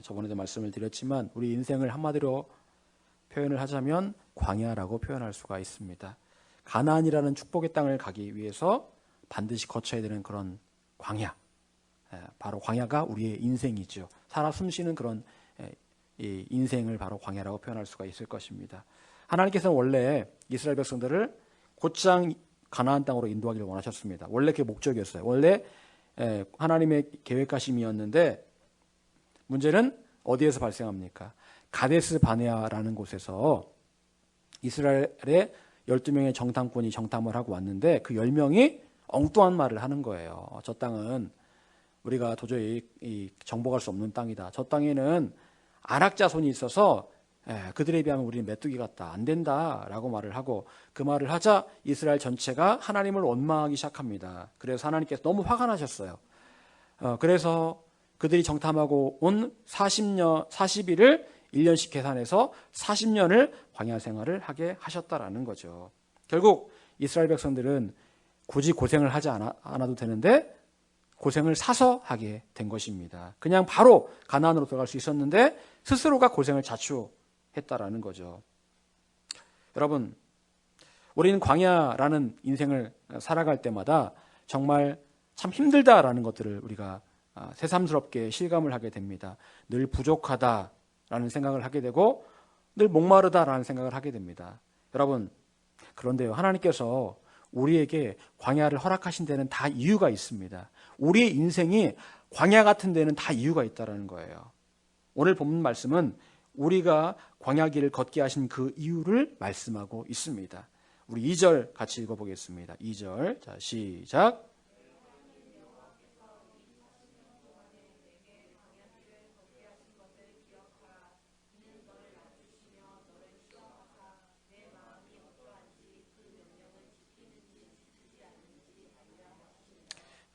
저번에도 말씀을 드렸지만 우리 인생을 한마디로 표현을 하자면 광야라고 표현할 수가 있습니다. 가나안이라는 축복의 땅을 가기 위해서 반드시 거쳐야 되는 그런 광야, 바로 광야가 우리의 인생이죠. 살아 숨쉬는 그런 이 인생을 바로 광야라고 표현할 수가 있을 것입니다. 하나님께서는 원래 이스라엘 백성들을 곧장 가나안 땅으로 인도하기를 원하셨습니다. 원래 그게 목적이었어요. 원래 하나님의 계획하심이었는데 문제는 어디에서 발생합니까? 가데스 바네아라는 곳에서 이스라엘의 12명의 정탐꾼이 정탐을 하고 왔는데 그 10명이 엉뚱한 말을 하는 거예요. 저 땅은 우리가 도저히 정복할 수 없는 땅이다. 저 땅에는 아낙 자손이 있어서 그들에 비하면 우리는 메뚜기 같다. 안 된다라고 말을 하고 그 말을 하자 이스라엘 전체가 하나님을 원망하기 시작합니다. 그래서 하나님께서 너무 화가 나셨어요. 그래서 그들이 정탐하고 온 40일을 1년씩 계산해서 40년을 광야 생활을 하게 하셨다라는 거죠. 결국 이스라엘 백성들은 굳이 고생을 하지 않아도 되는데 고생을 사서 하게 된 것입니다. 그냥 바로 가나안으로 들어갈 수 있었는데 스스로가 고생을 자초했다라는 거죠. 여러분, 우리는 광야라는 인생을 살아갈 때마다 정말 참 힘들다라는 것들을 우리가 새삼스럽게 실감을 하게 됩니다. 늘 부족하다라는 생각을 하게 되고 늘 목마르다라는 생각을 하게 됩니다. 여러분, 그런데요, 하나님께서 우리에게 광야를 허락하신 데는 다 이유가 있습니다. 우리의 인생이 광야 같은 데는 다 이유가 있다는 거예요. 오늘 본문 말씀은 우리가 광야길을 걷게 하신 그 이유를 말씀하고 있습니다. 우리 2절 같이 읽어보겠습니다. 2절, 자, 시작.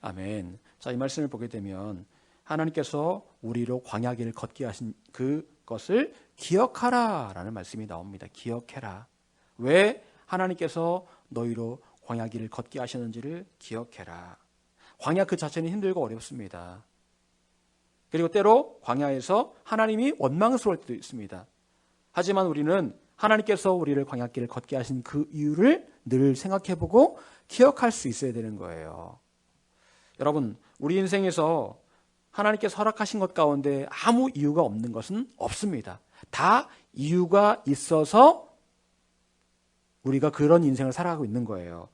아멘. 자, 이 말씀을 보게 되면 하나님께서 우리로 광야길을 걷게 하신 그것을 기억하라 라는 말씀이 나옵니다. 기억해라. 왜 하나님께서 너희로 광야길을 걷게 하셨는지를 기억해라. 광야 그 자체는 힘들고 어렵습니다. 그리고 때로 광야에서 하나님이 원망스러울 때도 있습니다. 하지만 우리는 하나님께서 우리를 광야길을 걷게 하신 그 이유를 늘 생각해보고 기억할 수 있어야 되는 거예요. 여러분, 우리 인생에서 하나님께서 허락하신 것 가운데 아무 이유가 없는 것은 없습니다. 다 이유가 있어서 우리가 그런 인생을 살아가고 있는 거예요.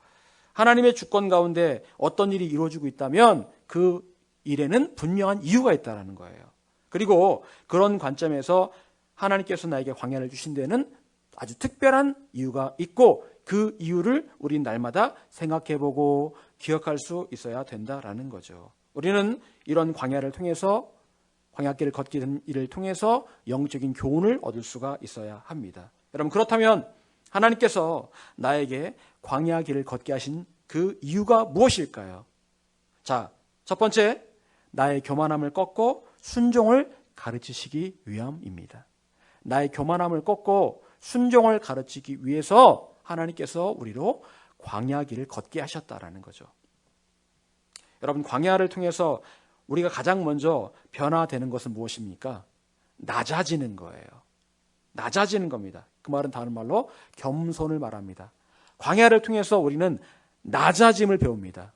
하나님의 주권 가운데 어떤 일이 이루어지고 있다면 그 일에는 분명한 이유가 있다는 거예요. 그리고 그런 관점에서 하나님께서 나에게 광야를 주신 데는 아주 특별한 이유가 있고 그 이유를 우린 날마다 생각해보고 기억할 수 있어야 된다라는 거죠. 우리는 이런 광야를 통해서 광야길을 걷게 된 일을 통해서 영적인 교훈을 얻을 수가 있어야 합니다. 여러분, 그렇다면 하나님께서 나에게 광야길을 걷게 하신 그 이유가 무엇일까요? 자, 첫 번째, 나의 교만함을 꺾고 순종을 가르치시기 위함입니다. 나의 교만함을 꺾고 순종을 가르치기 위해서 하나님께서 우리로 광야길을 걷게 하셨다라는 거죠. 여러분, 광야를 통해서 우리가 가장 먼저 변화되는 것은 무엇입니까? 낮아지는 거예요. 낮아지는 겁니다. 그 말은 다른 말로 겸손을 말합니다. 광야를 통해서 우리는 낮아짐을 배웁니다.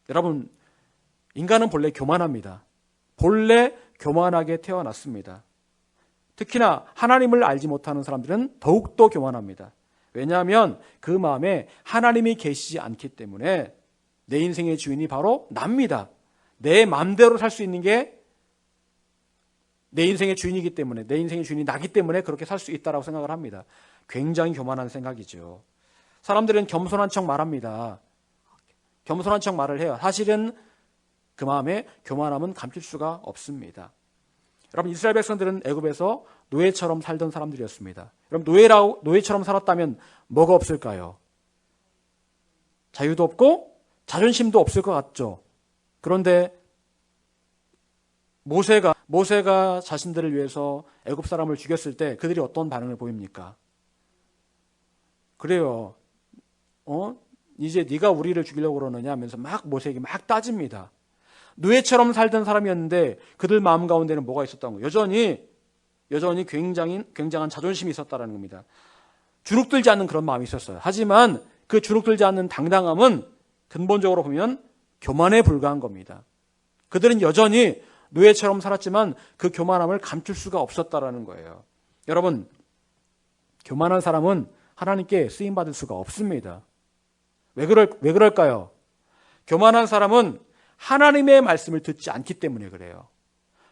여러분, 인간은 본래 교만합니다. 본래 교만하게 태어났습니다. 특히나 하나님을 알지 못하는 사람들은 더욱더 교만합니다. 왜냐하면 그 마음에 하나님이 계시지 않기 때문에 내 인생의 주인이 바로 납니다. 내 마음대로 살 수 있는 게 내 인생의 주인이기 때문에, 내 인생의 주인이 나기 때문에 그렇게 살 수 있다고 생각을 합니다. 굉장히 교만한 생각이죠. 사람들은 겸손한 척 말합니다. 겸손한 척 말을 해요. 사실은 그 마음에 교만함은 감출 수가 없습니다. 여러분, 이스라엘 백성들은 애굽에서 노예처럼 살던 사람들이었습니다. 여러분, 노예처럼 살았다면 뭐가 없을까요? 자유도 없고 자존심도 없을 것 같죠. 그런데 모세가 자신들을 위해서 애굽 사람을 죽였을 때 그들이 어떤 반응을 보입니까? 그래요. 이제 네가 우리를 죽이려고 그러느냐 하면서 막 모세에게 막 따집니다. 노예처럼 살던 사람이었는데 그들 마음 가운데는 뭐가 있었던 거예요? 여전히 굉장한 자존심이 있었다는 겁니다. 주눅들지 않는 그런 마음이 있었어요. 하지만 그 주눅들지 않는 당당함은 근본적으로 보면 교만에 불과한 겁니다. 그들은 여전히 노예처럼 살았지만 그 교만함을 감출 수가 없었다라는 거예요. 여러분, 교만한 사람은 하나님께 쓰임받을 수가 없습니다. 왜 그럴까요? 교만한 사람은 하나님의 말씀을 듣지 않기 때문에 그래요.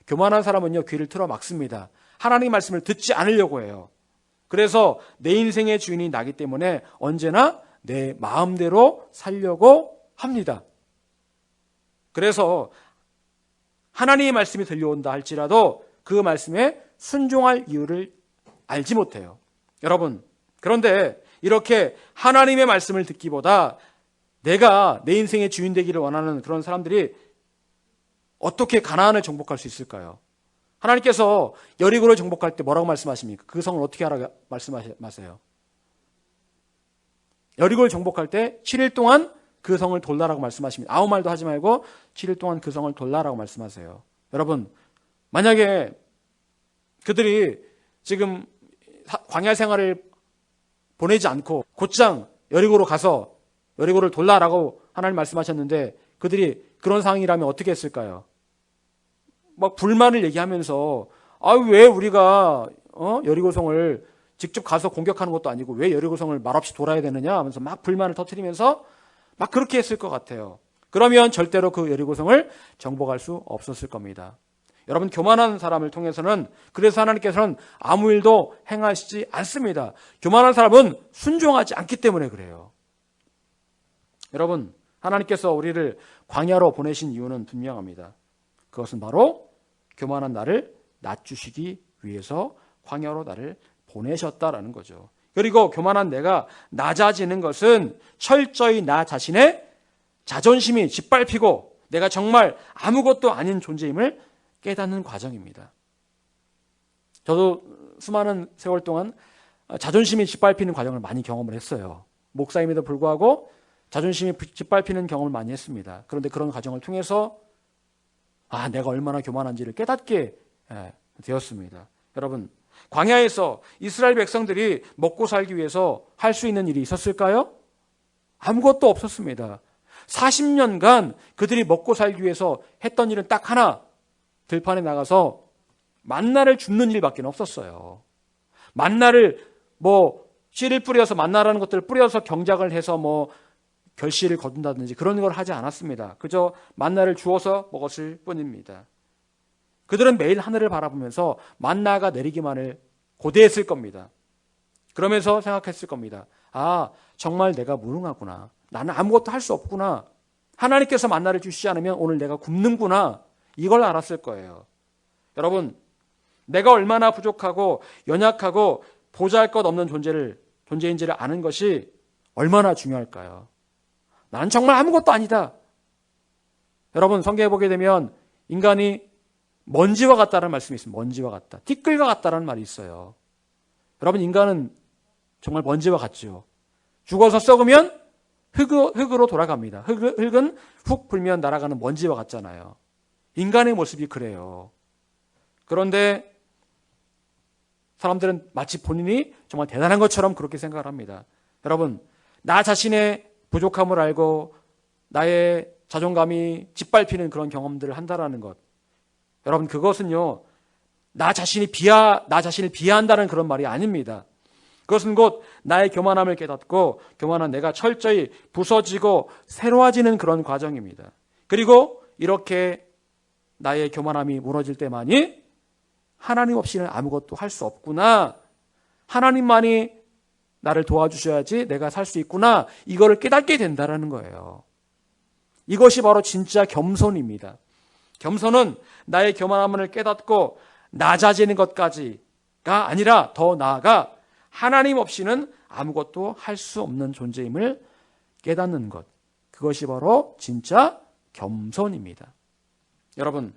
교만한 사람은요, 귀를 틀어 막습니다. 하나님의 말씀을 듣지 않으려고 해요. 그래서 내 인생의 주인이 나기 때문에 언제나 내 마음대로 살려고 합니다. 그래서 하나님의 말씀이 들려온다 할지라도 그 말씀에 순종할 이유를 알지 못해요. 여러분, 그런데 이렇게 하나님의 말씀을 듣기보다 내가 내 인생의 주인 되기를 원하는 그런 사람들이 어떻게 가나안을 정복할 수 있을까요? 하나님께서 여리고를 정복할 때 뭐라고 말씀하십니까? 그 성을 어떻게 하라고 말씀하세요? 여리고를 정복할 때 7일 동안 그 성을 돌라라고 말씀하십니다. 아무 말도 하지 말고 7일 동안 그 성을 돌라라고 말씀하세요. 여러분, 만약에 그들이 지금 광야 생활을 보내지 않고 곧장 여리고로 가서 여리고를 돌라라고 하나님 말씀하셨는데 그들이 그런 상황이라면 어떻게 했을까요? 막 불만을 얘기하면서 왜 우리가 여리고성을 직접 가서 공격하는 것도 아니고 왜 여리고성을 말없이 돌아야 되느냐 하면서 막 불만을 터뜨리면서 막 그렇게 했을 것 같아요. 그러면 절대로 그 여리고성을 정복할 수 없었을 겁니다. 여러분, 교만한 사람을 통해서는 그래서 하나님께서는 아무 일도 행하시지 않습니다. 교만한 사람은 순종하지 않기 때문에 그래요. 여러분, 하나님께서 우리를 광야로 보내신 이유는 분명합니다. 그것은 바로 교만한 나를 낮추시기 위해서 광야로 나를 보내셨다라는 거죠. 그리고 교만한 내가 낮아지는 것은 철저히 나 자신의 자존심이 짓밟히고 내가 정말 아무것도 아닌 존재임을 깨닫는 과정입니다. 저도 수많은 세월 동안 자존심이 짓밟히는 과정을 많이 경험을 했어요. 목사임에도 불구하고 자존심이 짓밟히는 경험을 많이 했습니다. 그런데 그런 과정을 통해서 내가 얼마나 교만한지를 깨닫게 되었습니다. 여러분, 광야에서 이스라엘 백성들이 먹고 살기 위해서 할 수 있는 일이 있었을까요? 아무것도 없었습니다. 40년간 그들이 먹고 살기 위해서 했던 일은 딱 하나, 들판에 나가서 만나를 줍는 일밖에 없었어요. 만나를 씨를 뿌려서 만나라는 것들을 뿌려서 경작을 해서 결실을 거둔다든지 그런 걸 하지 않았습니다. 그저 만나를 주어서 먹었을 뿐입니다. 그들은 매일 하늘을 바라보면서 만나가 내리기만을 고대했을 겁니다. 그러면서 생각했을 겁니다. 정말 내가 무능하구나. 나는 아무것도 할 수 없구나. 하나님께서 만나를 주시지 않으면 오늘 내가 굶는구나. 이걸 알았을 거예요. 여러분, 내가 얼마나 부족하고 연약하고 보잘것없는 존재인지를 아는 것이 얼마나 중요할까요? 나는 정말 아무것도 아니다. 여러분, 성경에 보게 되면 인간이 먼지와 같다는 말씀이 있습니다. 먼지와 같다. 티끌과 같다는 말이 있어요. 여러분, 인간은 정말 먼지와 같죠. 죽어서 썩으면 흙으로 돌아갑니다. 흙은 훅 불면 날아가는 먼지와 같잖아요. 인간의 모습이 그래요. 그런데 사람들은 마치 본인이 정말 대단한 것처럼 그렇게 생각을 합니다. 여러분, 나 자신의 부족함을 알고 나의 자존감이 짓밟히는 그런 경험들을 한다라는 것. 여러분, 그것은요, 나 자신을 비하한다는 그런 말이 아닙니다. 그것은 곧 나의 교만함을 깨닫고 교만한 내가 철저히 부서지고 새로워지는 그런 과정입니다. 그리고 이렇게 나의 교만함이 무너질 때만이 하나님 없이는 아무것도 할 수 없구나. 하나님만이 나를 도와주셔야지 내가 살 수 있구나. 이거를 깨닫게 된다는 거예요. 이것이 바로 진짜 겸손입니다. 겸손은 나의 교만함을 깨닫고 낮아지는 것까지가 아니라 더 나아가 하나님 없이는 아무것도 할 수 없는 존재임을 깨닫는 것. 그것이 바로 진짜 겸손입니다. 여러분,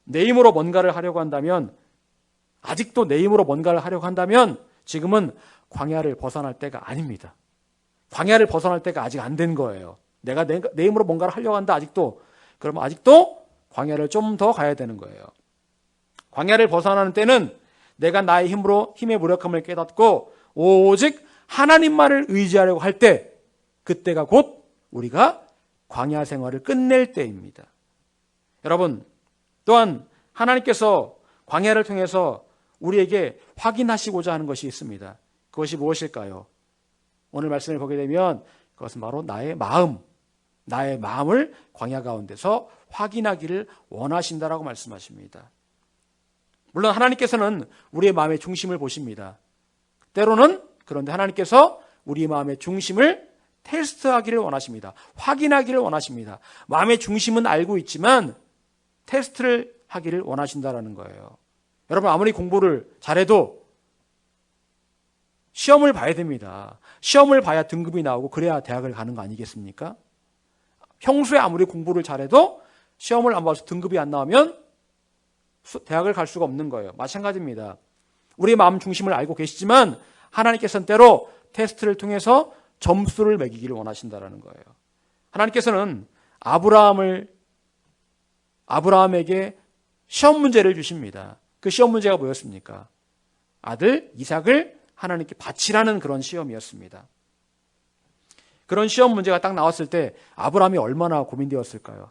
내 힘으로 뭔가를 하려고 한다면, 아직도 내 힘으로 뭔가를 하려고 한다면 지금은 광야를 벗어날 때가 아닙니다. 광야를 벗어날 때가 아직 안 된 거예요. 내가 내 힘으로 뭔가를 하려고 한다, 아직도. 그러면 아직도 광야를 좀 더 가야 되는 거예요. 광야를 벗어나는 때는 내가 나의 힘의 무력함을 깨닫고 오직 하나님만을 의지하려고 할 때, 그때가 곧 우리가 광야 생활을 끝낼 때입니다. 여러분, 또한 하나님께서 광야를 통해서 우리에게 확인하시고자 하는 것이 있습니다. 그것이 무엇일까요? 오늘 말씀을 보게 되면 그것은 바로 나의 마음을 광야 가운데서 확인하기를 원하신다라고 말씀하십니다. 물론 하나님께서는 우리의 마음의 중심을 보십니다. 때로는 그런데 하나님께서 우리 마음의 중심을 테스트하기를 원하십니다. 확인하기를 원하십니다. 마음의 중심은 알고 있지만 테스트를 하기를 원하신다라는 거예요. 여러분, 아무리 공부를 잘해도 시험을 봐야 됩니다. 시험을 봐야 등급이 나오고 그래야 대학을 가는 거 아니겠습니까? 평소에 아무리 공부를 잘해도 시험을 안 봐서 등급이 안 나오면 대학을 갈 수가 없는 거예요. 마찬가지입니다. 우리의 마음 중심을 알고 계시지만 하나님께서는 때로 테스트를 통해서 점수를 매기기를 원하신다라는 거예요. 하나님께서는 아브라함에게 시험 문제를 주십니다. 그 시험 문제가 뭐였습니까? 아들 이삭을 하나님께 바치라는 그런 시험이었습니다. 그런 시험 문제가 딱 나왔을 때 아브라함이 얼마나 고민되었을까요?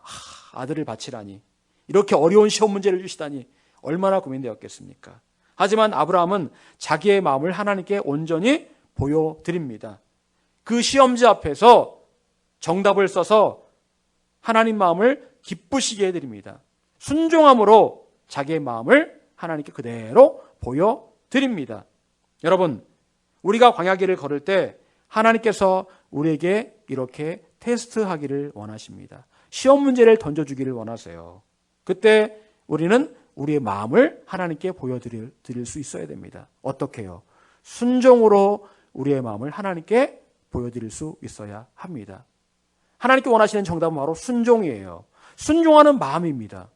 아들을 바치라니, 이렇게 어려운 시험 문제를 주시다니 얼마나 고민되었겠습니까? 하지만 아브라함은 자기의 마음을 하나님께 온전히 보여드립니다. 그 시험지 앞에서 정답을 써서 하나님 마음을 기쁘시게 해드립니다. 순종함으로 자기의 마음을 하나님께 그대로 보여드립니다. 여러분, 우리가 광야길을 걸을 때 하나님께서 우리에게 이렇게 테스트하기를 원하십니다. 시험 문제를 던져주기를 원하세요. 그때 우리는 우리의 마음을 하나님께 보여드릴 수 있어야 됩니다. 어떻게요? 순종으로 우리의 마음을 하나님께 보여드릴 수 있어야 합니다. 하나님께 원하시는 정답은 바로 순종이에요. 순종하는 마음입니다.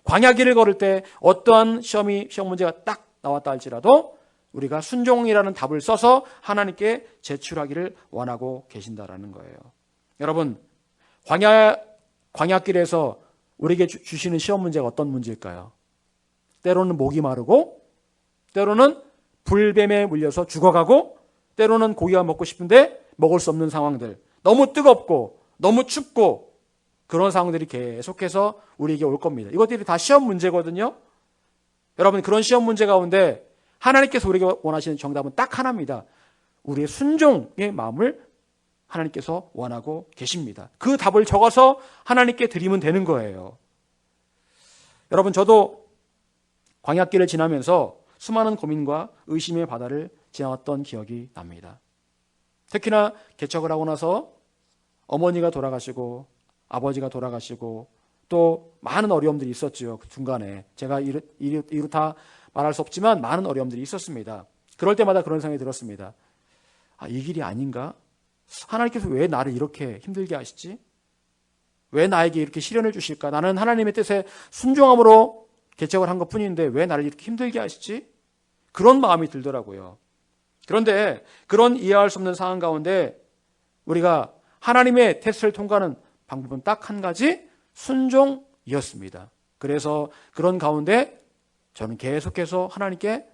광야길을 걸을 때 어떠한 시험 문제가 딱 나왔다 할지라도 우리가 순종이라는 답을 써서 하나님께 제출하기를 원하고 계신다라는 거예요. 여러분, 광야길에서 우리에게 주시는 시험 문제가 어떤 문제일까요? 때로는 목이 마르고, 때로는 불뱀에 물려서 죽어가고, 때로는 고기가 먹고 싶은데 먹을 수 없는 상황들, 너무 뜨겁고 너무 춥고 그런 상황들이 계속해서 우리에게 올 겁니다. 이것들이 다 시험 문제거든요. 여러분, 그런 시험 문제 가운데 하나님께서 우리에게 원하시는 정답은 딱 하나입니다. 우리의 순종의 마음을 하나님께서 원하고 계십니다. 그 답을 적어서 하나님께 드리면 되는 거예요. 여러분, 저도 광야길을 지나면서 수많은 고민과 의심의 바다를 지나왔던 기억이 납니다. 특히나 개척을 하고 나서 어머니가 돌아가시고 아버지가 돌아가시고 또 많은 어려움들이 있었죠. 그 중간에 제가 이루 다 말할 수 없지만 많은 어려움들이 있었습니다. 그럴 때마다 그런 생각이 들었습니다. 이 길이 아닌가? 하나님께서 왜 나를 이렇게 힘들게 하시지? 왜 나에게 이렇게 시련을 주실까? 나는 하나님의 뜻에 순종함으로 개척을 한 것뿐인데 왜 나를 이렇게 힘들게 하시지? 그런 마음이 들더라고요. 그런데 그런 이해할 수 없는 상황 가운데 우리가 하나님의 테스트를 통과하는 방법은 딱 한 가지, 순종이었습니다. 그래서 그런 가운데 저는 계속해서 하나님께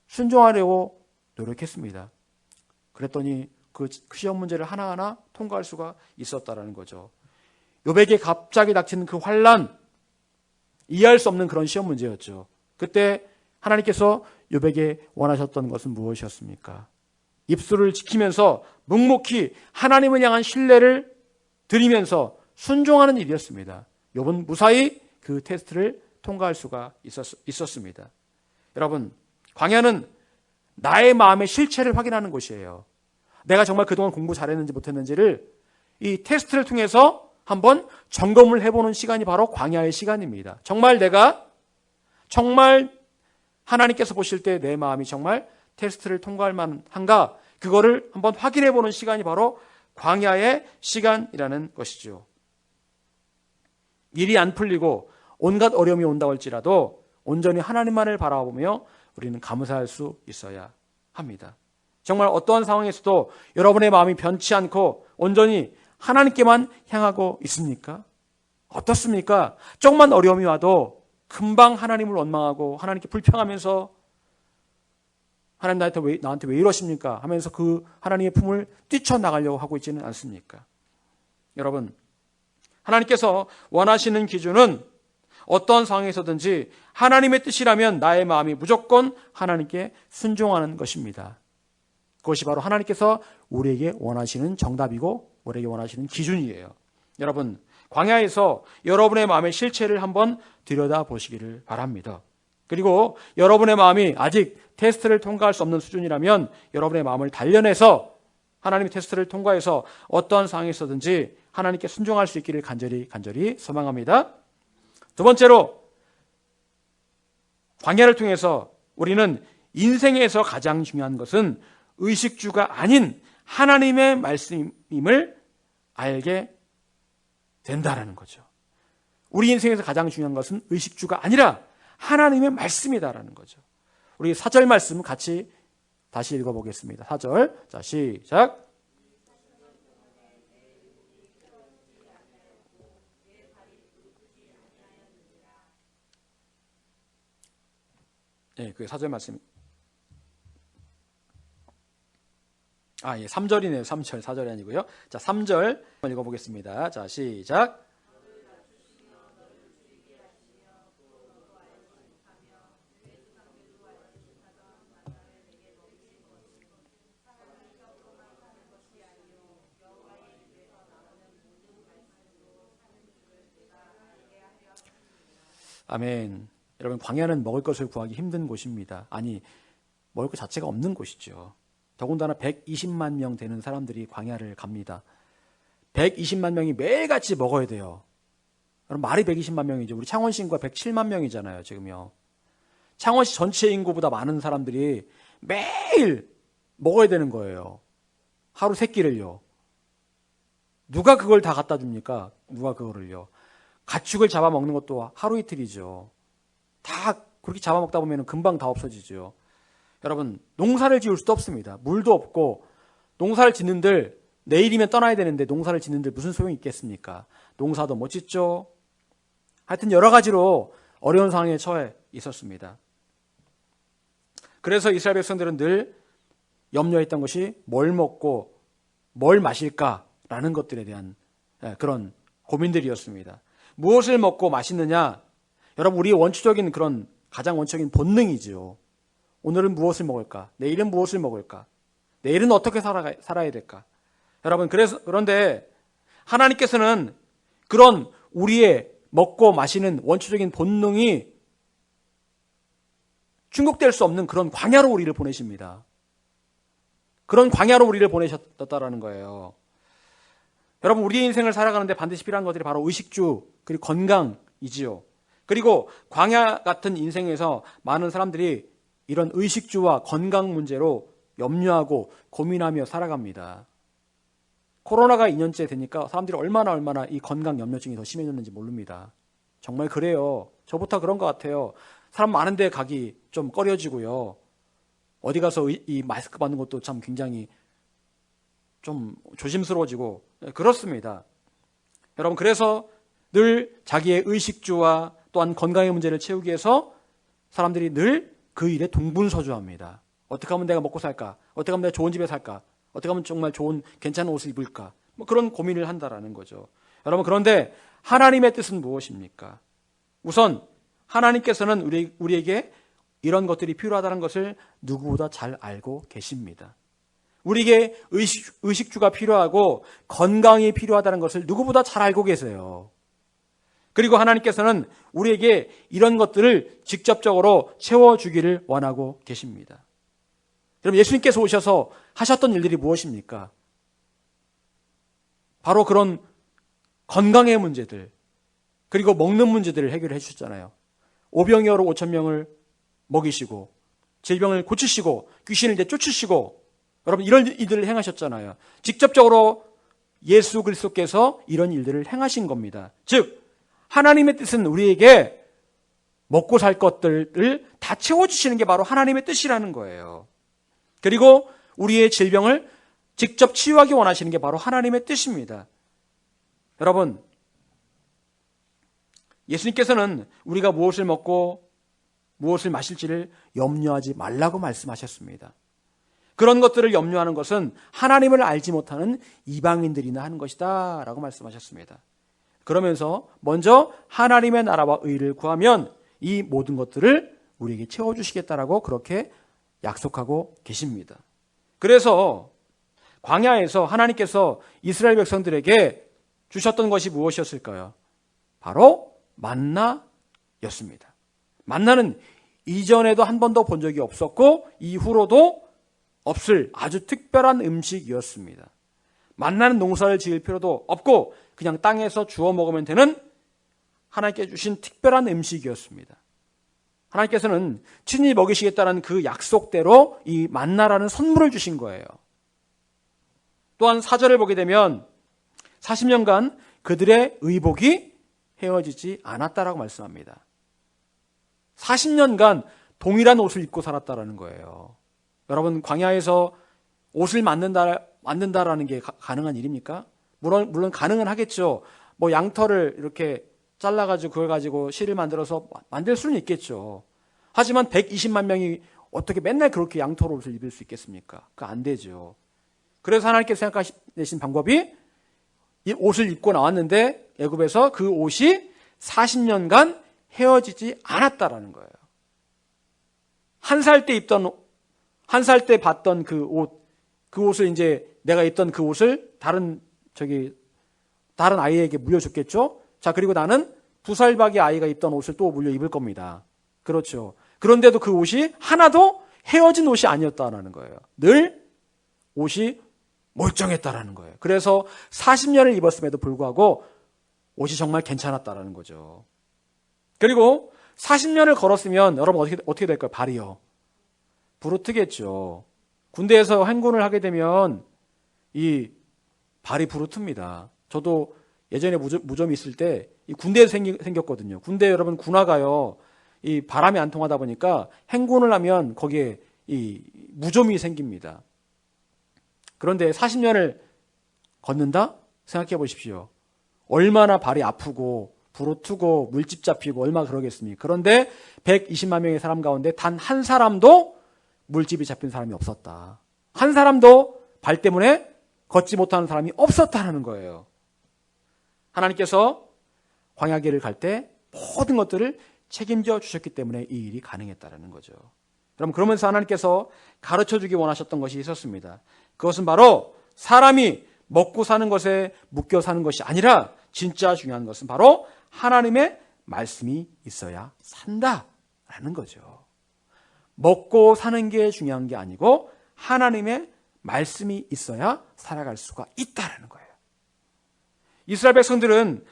순종하려고 노력했습니다. 그랬더니 그 시험 문제를 하나하나 통과할 수가 있었다는 거죠. 욥에게 갑자기 닥치는 그 환난, 이해할 수 없는 그런 시험 문제였죠. 그때 하나님께서 욥에게 원하셨던 것은 무엇이었습니까? 입술을 지키면서 묵묵히 하나님을 향한 신뢰를 드리면서 순종하는 일이었습니다. 욥은 무사히 그 테스트를 통과할 수가 있었습니다. 여러분, 광야는 나의 마음의 실체를 확인하는 곳이에요. 내가 정말 그동안 공부 잘했는지 못했는지를 이 테스트를 통해서 한번 점검을 해보는 시간이 바로 광야의 시간입니다. 정말 하나님께서 보실 때 내 마음이 정말 테스트를 통과할 만한가, 그거를 한번 확인해보는 시간이 바로 광야의 시간이라는 것이죠. 일이 안 풀리고 온갖 어려움이 온다고 할지라도 온전히 하나님만을 바라보며 우리는 감사할 수 있어야 합니다. 정말 어떠한 상황에서도 여러분의 마음이 변치 않고 온전히 하나님께만 향하고 있습니까? 어떻습니까? 조금만 어려움이 와도 금방 하나님을 원망하고 하나님께 불평하면서 하나님 나한테 왜 이러십니까? 하면서 그 하나님의 품을 뛰쳐나가려고 하고 있지는 않습니까? 여러분, 하나님께서 원하시는 기준은 어떤 상황에서든지 하나님의 뜻이라면 나의 마음이 무조건 하나님께 순종하는 것입니다. 그것이 바로 하나님께서 우리에게 원하시는 정답이고 우리에게 원하시는 기준이에요. 여러분, 광야에서 여러분의 마음의 실체를 한번 들여다보시기를 바랍니다. 그리고 여러분의 마음이 아직 테스트를 통과할 수 없는 수준이라면 여러분의 마음을 단련해서 하나님의 테스트를 통과해서 어떠한 상황에서든지 하나님께 순종할 수 있기를 간절히 소망합니다. 두 번째로, 광야를 통해서 우리는 인생에서 가장 중요한 것은 의식주가 아닌 하나님의 말씀임을 알게 된다라는 거죠. 우리 인생에서 가장 중요한 것은 의식주가 아니라 하나님의 말씀이다라는 거죠. 우리 4절 말씀 같이 다시 읽어보겠습니다. 4절. 자, 시작. 예, 그게 4절 말씀. 아, 예, 3절이네요. 3절. 4절이 아니고요. 자, 3절 읽어보겠습니다. 자, 시작. 아멘. 여러분, 광야는 먹을 것을 구하기 힘든 곳입니다. 아니, 먹을 것 자체가 없는 곳이죠. 더군다나 120만 명 되는 사람들이 광야를 갑니다. 120만 명이 매일같이 먹어야 돼요. 그럼 말이 120만 명이죠. 우리 창원시 인구가 107만 명이잖아요, 지금요. 창원시 전체 인구보다 많은 사람들이 매일 먹어야 되는 거예요. 하루 3끼를요. 누가 그걸 다 갖다 줍니까? 누가 그거를요. 가축을 잡아먹는 것도 하루 이틀이죠. 다 그렇게 잡아먹다 보면 금방 다 없어지죠. 여러분, 농사를 지을 수도 없습니다. 물도 없고 농사를 짓는들 내일이면 떠나야 되는데 농사를 짓는들 무슨 소용이 있겠습니까? 농사도 못 짓죠. 하여튼 여러 가지로 어려운 상황에 처해 있었습니다. 그래서 이스라엘 백성들은 늘 염려했던 것이 뭘 먹고 뭘 마실까라는 것들에 대한 그런 고민들이었습니다. 무엇을 먹고 마시느냐? 여러분, 우리의 원초적인 그런 가장 원초적인 본능이지요. 오늘은 무엇을 먹을까? 내일은 무엇을 먹을까? 내일은 어떻게 살아야 될까? 여러분, 그런데 하나님께서는 그런 우리의 먹고 마시는 원초적인 본능이 중복될 수 없는 그런 광야로 우리를 보내십니다. 그런 광야로 우리를 보내셨다라는 거예요. 여러분, 우리의 인생을 살아가는데 반드시 필요한 것들이 바로 의식주, 그리고 건강이지요. 그리고 광야 같은 인생에서 많은 사람들이 이런 의식주와 건강 문제로 염려하고 고민하며 살아갑니다. 코로나가 2년째 되니까 사람들이 얼마나 이 건강 염려증이 더 심해졌는지 모릅니다. 정말 그래요. 저부터 그런 것 같아요. 사람 많은 데 가기 좀 꺼려지고요. 어디 가서 이 마스크 받는 것도 참 굉장히 좀 조심스러워지고 그렇습니다. 여러분, 그래서 늘 자기의 의식주와 또한 건강의 문제를 채우기 위해서 사람들이 늘 그 일에 동분서주합니다. 어떻게 하면 내가 먹고 살까? 어떻게 하면 내가 좋은 집에 살까? 어떻게 하면 정말 좋은 괜찮은 옷을 입을까? 뭐 그런 고민을 한다라는 거죠. 여러분, 그런데 하나님의 뜻은 무엇입니까? 우선 하나님께서는 우리에게 이런 것들이 필요하다는 것을 누구보다 잘 알고 계십니다. 우리에게 의식주가 필요하고 건강이 필요하다는 것을 누구보다 잘 알고 계세요. 그리고 하나님께서는 우리에게 이런 것들을 직접적으로 채워주기를 원하고 계십니다. 여러분, 예수님께서 오셔서 하셨던 일들이 무엇입니까? 바로 그런 건강의 문제들, 그리고 먹는 문제들을 해결해 주셨잖아요. 오병이어로 5,000명을 먹이시고 질병을 고치시고 귀신을 쫓으시고, 여러분, 이런 일들을 행하셨잖아요. 직접적으로 예수 그리스도께서 이런 일들을 행하신 겁니다. 즉, 하나님의 뜻은 우리에게 먹고 살 것들을 다 채워주시는 게 바로 하나님의 뜻이라는 거예요. 그리고 우리의 질병을 직접 치유하기 원하시는 게 바로 하나님의 뜻입니다. 여러분, 예수님께서는 우리가 무엇을 먹고 무엇을 마실지를 염려하지 말라고 말씀하셨습니다. 그런 것들을 염려하는 것은 하나님을 알지 못하는 이방인들이나 하는 것이다 라고 말씀하셨습니다. 그러면서 먼저 하나님의 나라와 의를 구하면 이 모든 것들을 우리에게 채워주시겠다라고 그렇게 약속하고 계십니다. 그래서 광야에서 하나님께서 이스라엘 백성들에게 주셨던 것이 무엇이었을까요? 바로 만나였습니다. 만나는 이전에도 한 번도 본 적이 없었고 이후로도 없을 아주 특별한 음식이었습니다. 만나는 농사를 지을 필요도 없고 그냥 땅에서 주워 먹으면 되는 하나님께 주신 특별한 음식이었습니다. 하나님께서는 친히 먹이시겠다는 그 약속대로 이 만나라는 선물을 주신 거예요. 또한 4절을 보게 되면 40년간 그들의 의복이 헤어지지 않았다라고 말씀합니다. 40년간 동일한 옷을 입고 살았다라는 거예요. 여러분, 광야에서 옷을 만든다라는 게 가능한 일입니까? 물론 가능은 하겠죠. 뭐 양털을 이렇게 잘라가지고 그걸 가지고 실을 만들어서 만들 수는 있겠죠. 하지만 120만 명이 어떻게 맨날 그렇게 양털 옷을 입을 수 있겠습니까? 그거 안 되죠. 그래서 하나님께서 생각하신 방법이 이 옷을 입고 나왔는데 애굽에서 그 옷이 40년간 헤어지지 않았다라는 거예요. 한 살 때 봤던 그 옷을 이제 내가 입던 그 옷을 다른 아이에게 물려줬겠죠? 자, 그리고 나는 2살 박이 아이가 입던 옷을 또 물려 입을 겁니다. 그렇죠. 그런데도 그 옷이 하나도 헤어진 옷이 아니었다라는 거예요. 늘 옷이 멀쩡했다라는 거예요. 그래서 40년을 입었음에도 불구하고 옷이 정말 괜찮았다라는 거죠. 그리고 40년을 걸었으면 여러분 어떻게 될까요? 발이요. 부르트겠죠. 군대에서 행군을 하게 되면 이 발이 부르틉니다. 저도 예전에 무좀이 있을 때 이 군대에서 생겼거든요. 군대 여러분 군화가요. 이 바람이 안 통하다 보니까 행군을 하면 거기에 이 무좀이 생깁니다. 그런데 40년을 걷는다? 생각해 보십시오. 얼마나 발이 아프고 부르트고 물집 잡히고 얼마나 그러겠습니까? 그런데 120만 명의 사람 가운데 단 한 사람도 물집이 잡힌 사람이 없었다. 한 사람도 발 때문에 걷지 못하는 사람이 없었다는 거예요. 하나님께서 광야길을 갈 때 모든 것들을 책임져 주셨기 때문에 이 일이 가능했다는 거죠. 여러분, 그러면서 하나님께서 가르쳐주기 원하셨던 것이 있었습니다. 그것은 바로 사람이 먹고 사는 것에 묶여 사는 것이 아니라 진짜 중요한 것은 바로 하나님의 말씀이 있어야 산다라는 거죠. 먹고 사는 게 중요한 게 아니고 하나님의 말씀이 있어야 살아갈 수가 있다라는 거예요. 이스라엘 백성들은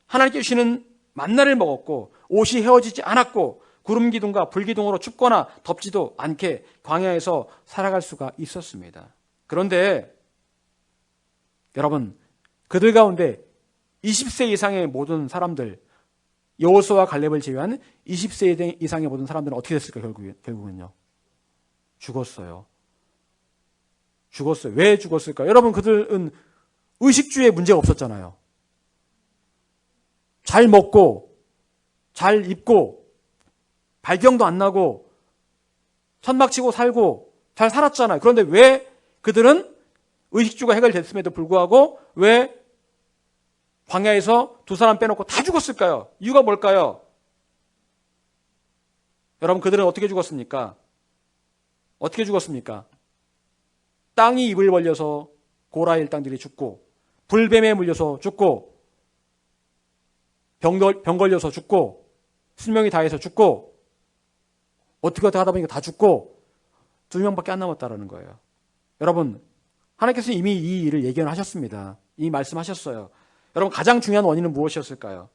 하나님께 주시는 만나를 먹었고 옷이 헤어지지 않았고 구름 기둥과 불 기둥으로 춥거나 덥지도 않게 광야에서 살아갈 수가 있었습니다. 그런데 여러분, 그들 가운데 20세 이상의 모든 사람들, 여호수아와 갈렙을 제외한 20세 이상의 모든 사람들은 어떻게 됐을까? 결국은요, 죽었어요. 왜 죽었을까? 여러분, 그들은 의식주에 문제가 없었잖아요. 잘 먹고 잘 입고 발병도 안 나고 천막치고 살고 잘 살았잖아요. 그런데 왜 그들은 의식주가 해결됐음에도 불구하고 왜 광야에서 2사람 빼놓고 다 죽었을까요? 이유가 뭘까요? 여러분, 그들은 어떻게 죽었습니까? 땅이 입을 벌려서 고라 일당들이 죽고, 불뱀에 물려서 죽고, 병 걸려서 죽고, 수명이 다해서 죽고, 어떻게 하다 보니까 다 죽고 2명밖에 안 남았다라는 거예요. 여러분, 하나님께서 이미 이 일을 예견하셨습니다. 이미 말씀하셨어요. 여러분, 가장 중요한 원인은 무엇이었을까요?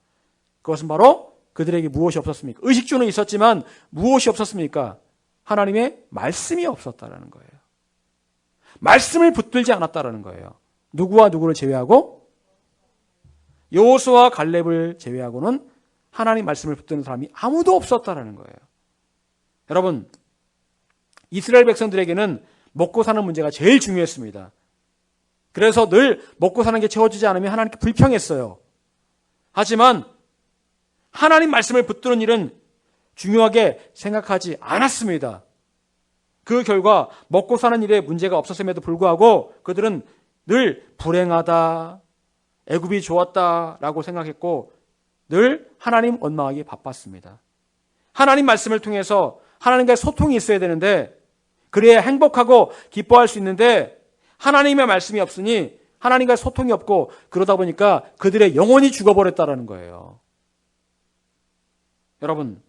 그것은 바로 그들에게 무엇이 없었습니까? 의식주는 있었지만 무엇이 없었습니까? 하나님의 말씀이 없었다라는 거예요. 말씀을 붙들지 않았다라는 거예요. 누구와 누구를 제외하고? 여호수아와 갈렙을 제외하고는 하나님 말씀을 붙드는 사람이 아무도 없었다라는 거예요. 여러분, 이스라엘 백성들에게는 먹고 사는 문제가 제일 중요했습니다. 그래서 늘 먹고 사는 게 채워지지 않으면 하나님께 불평했어요. 하지만 하나님 말씀을 붙드는 일은 중요하게 생각하지 않았습니다. 그 결과 먹고 사는 일에 문제가 없었음에도 불구하고 그들은 늘 불행하다, 애굽이 좋았다라고 생각했고 늘 하나님 원망하기 바빴습니다. 하나님 말씀을 통해서 하나님과의 소통이 있어야 되는데 그래야 행복하고 기뻐할 수 있는데 하나님의 말씀이 없으니 하나님과의 소통이 없고 그러다 보니까 그들의 영혼이 죽어버렸다는 거예요. 여러분,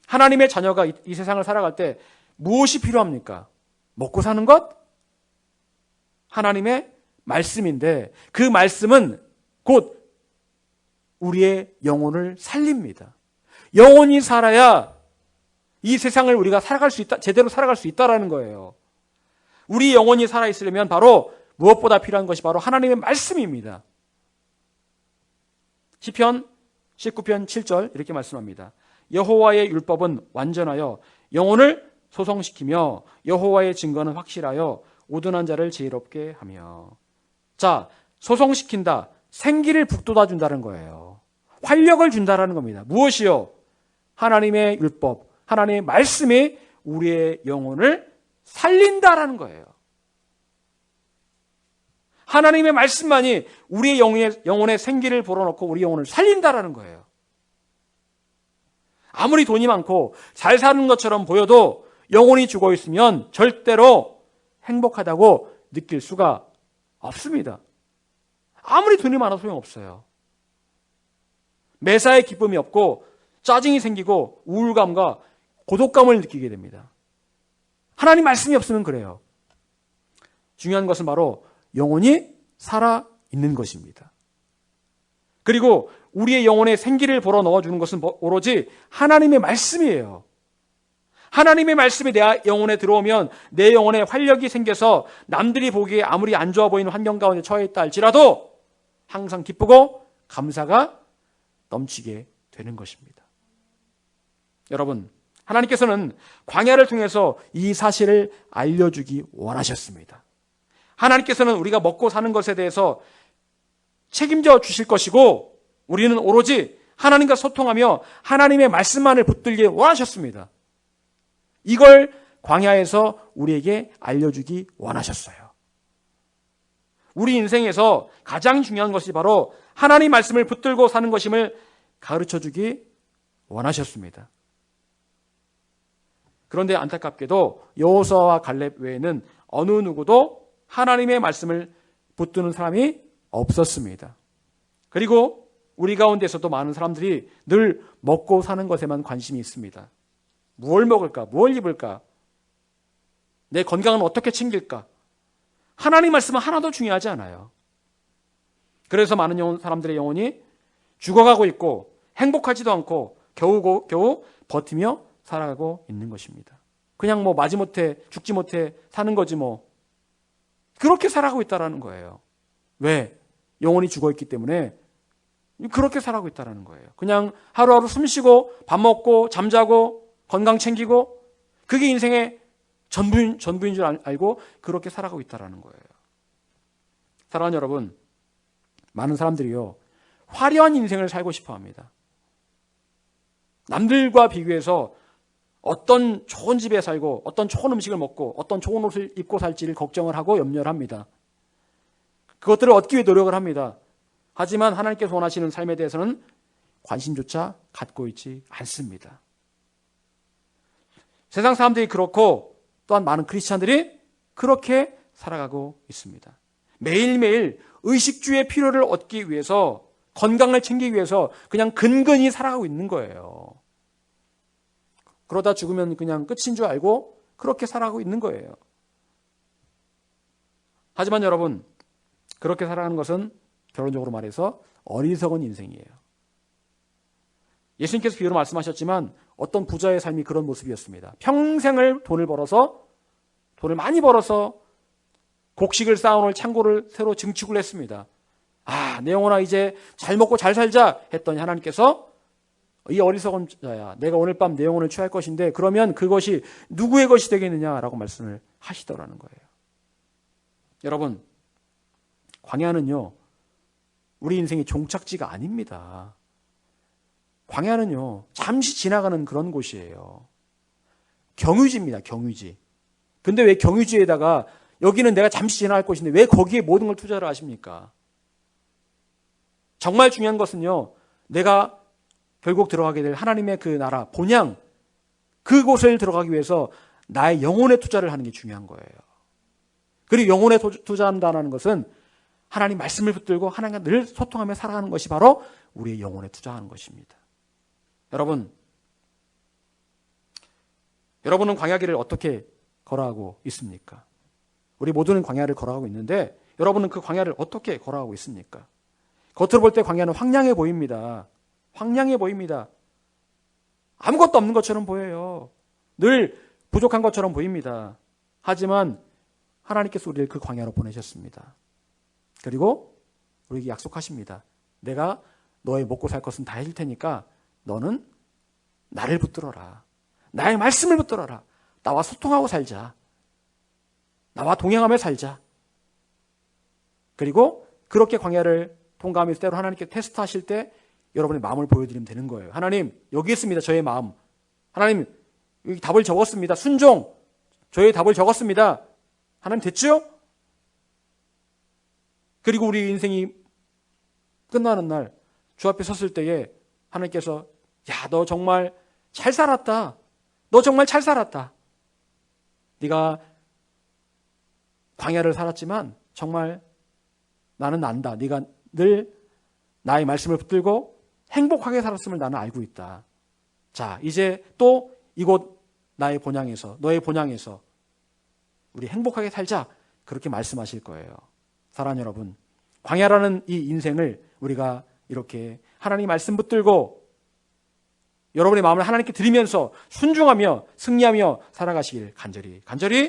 하나님의 자녀가 이 세상을 살아갈 때 무엇이 필요합니까? 먹고 사는 것? 하나님의 말씀인데 그 말씀은 곧 우리의 영혼을 살립니다. 영혼이 살아야 이 세상을 우리가 살아갈 수 있다, 제대로 살아갈 수 있다라는 거예요. 우리 영혼이 살아있으려면 바로 무엇보다 필요한 것이 바로 하나님의 말씀입니다. 시편 19편 7절 이렇게 말씀합니다. 여호와의 율법은 완전하여 영혼을 소성시키며 여호와의 증거는 확실하여 우둔한 자를 지혜롭게 하며. 자, 소성시킨다. 생기를 북돋아 준다는 거예요. 활력을 준다는 겁니다. 무엇이요? 하나님의 율법, 하나님의 말씀이 우리의 영혼을 살린다라는 거예요. 하나님의 말씀만이 우리의 영혼의 생기를 불어넣고 우리 영혼을 살린다라는 거예요. 아무리 돈이 많고 잘 사는 것처럼 보여도 영혼이 죽어 있으면 절대로 행복하다고 느낄 수가 없습니다. 아무리 돈이 많아도 소용없어요. 매사에 기쁨이 없고 짜증이 생기고 우울감과 고독감을 느끼게 됩니다. 하나님 말씀이 없으면 그래요. 중요한 것은 바로 영혼이 살아있는 것입니다. 그리고 우리의 영혼에 생기를 불어넣어주는 것은 오로지 하나님의 말씀이에요. 하나님의 말씀이 내 영혼에 들어오면 내 영혼에 활력이 생겨서 남들이 보기에 아무리 안 좋아 보이는 환경 가운데 처해 있다 할지라도 항상 기쁘고 감사가 넘치게 되는 것입니다. 여러분, 하나님께서는 광야를 통해서 이 사실을 알려주기 원하셨습니다. 하나님께서는 우리가 먹고 사는 것에 대해서 책임져 주실 것이고 우리는 오로지 하나님과 소통하며 하나님의 말씀만을 붙들기 원하셨습니다. 이걸 광야에서 우리에게 알려주기 원하셨어요. 우리 인생에서 가장 중요한 것이 바로 하나님 말씀을 붙들고 사는 것임을 가르쳐주기 원하셨습니다. 그런데 안타깝게도 여호수아와 갈렙 외에는 어느 누구도 하나님의 말씀을 붙드는 사람이 없었습니다. 그리고 우리 가운데서도 많은 사람들이 늘 먹고 사는 것에만 관심이 있습니다. 무엇을 먹을까? 무엇을 입을까? 내 건강은 어떻게 챙길까? 하나님 말씀은 하나도 중요하지 않아요. 그래서 많은 사람들의 영혼이 죽어가고 있고 행복하지도 않고 겨우 버티며 살아가고 있는 것입니다. 그냥 마지못해 죽지 못해 사는 거지 뭐. 그렇게 살아가고 있다는 거예요. 왜? 영혼이 죽어있기 때문에 그렇게 살아가고 있다는 거예요. 그냥 하루하루 숨쉬고 밥 먹고 잠자고 건강 챙기고 그게 인생의 전부인 줄 알고 그렇게 살아가고 있다는 거예요. 사랑하는 여러분, 많은 사람들이요 화려한 인생을 살고 싶어 합니다. 남들과 비교해서 어떤 좋은 집에 살고 어떤 좋은 음식을 먹고 어떤 좋은 옷을 입고 살지를 걱정을 하고 염려를 합니다. 그것들을 얻기 위해 노력을 합니다. 하지만 하나님께서 원하시는 삶에 대해서는 관심조차 갖고 있지 않습니다. 세상 사람들이 그렇고 또한 많은 크리스찬들이 그렇게 살아가고 있습니다. 매일매일 의식주의 필요를 얻기 위해서 건강을 챙기기 위해서 그냥 근근히 살아가고 있는 거예요. 그러다 죽으면 그냥 끝인 줄 알고 그렇게 살아가고 있는 거예요. 하지만 여러분, 그렇게 살아가는 것은 결론적으로 말해서 어리석은 인생이에요. 예수님께서 비유로 말씀하셨지만 어떤 부자의 삶이 그런 모습이었습니다. 평생을 돈을 많이 벌어서 곡식을 쌓아놓을 창고를 새로 증축을 했습니다. 내 영혼아 이제 잘 먹고 잘 살자 했더니 하나님께서 이 어리석은 자야, 내가 오늘 밤 내 영혼을 취할 것인데 그러면 그것이 누구의 것이 되겠느냐라고 말씀을 하시더라는 거예요. 여러분, 광야는요 우리 인생의 종착지가 아닙니다. 광야는요, 잠시 지나가는 그런 곳이에요. 경유지입니다, 경유지. 근데 왜 경유지에다가 여기는 내가 잠시 지나갈 곳인데 왜 거기에 모든 걸 투자를 하십니까? 정말 중요한 것은요, 내가 결국 들어가게 될 하나님의 그 나라, 본향, 그곳을 들어가기 위해서 나의 영혼에 투자를 하는 게 중요한 거예요. 그리고 영혼에 투자한다는 것은 하나님 말씀을 붙들고 하나님과 늘 소통하며 살아가는 것이 바로 우리의 영혼에 투자하는 것입니다. 여러분은 광야길을 어떻게 걸어가고 있습니까? 우리 모두는 광야를 걸어가고 있는데 여러분은 그 광야를 어떻게 걸어가고 있습니까? 겉으로 볼 때 광야는 황량해 보입니다. 황량해 보입니다. 아무것도 없는 것처럼 보여요. 늘 부족한 것처럼 보입니다. 하지만 하나님께서 우리를 그 광야로 보내셨습니다. 그리고 우리에게 약속하십니다. 내가 너의 먹고 살 것은 다 해줄 테니까 너는 나를 붙들어라. 나의 말씀을 붙들어라. 나와 소통하고 살자. 나와 동행하며 살자. 그리고 그렇게 광야를 통과하면서 때로 하나님께 테스트하실 때 여러분의 마음을 보여드리면 되는 거예요. 하나님, 여기 있습니다. 저의 마음. 하나님, 여기 답을 적었습니다. 순종. 저의 답을 적었습니다. 하나님, 됐죠? 그리고 우리 인생이 끝나는 날 주 앞에 섰을 때에 하나님께서 야, 너 정말 잘 살았다. 너 정말 잘 살았다. 네가 광야를 살았지만 정말 나는 안다. 네가 늘 나의 말씀을 붙들고 행복하게 살았음을 나는 알고 있다. 자, 이제 또 이곳 나의 본향에서, 너의 본향에서 우리 행복하게 살자. 그렇게 말씀하실 거예요. 사랑하는 여러분, 광야라는 이 인생을 우리가 이렇게 하나님 말씀 붙들고 여러분의 마음을 하나님께 드리면서 순종하며 승리하며 살아가시길 간절히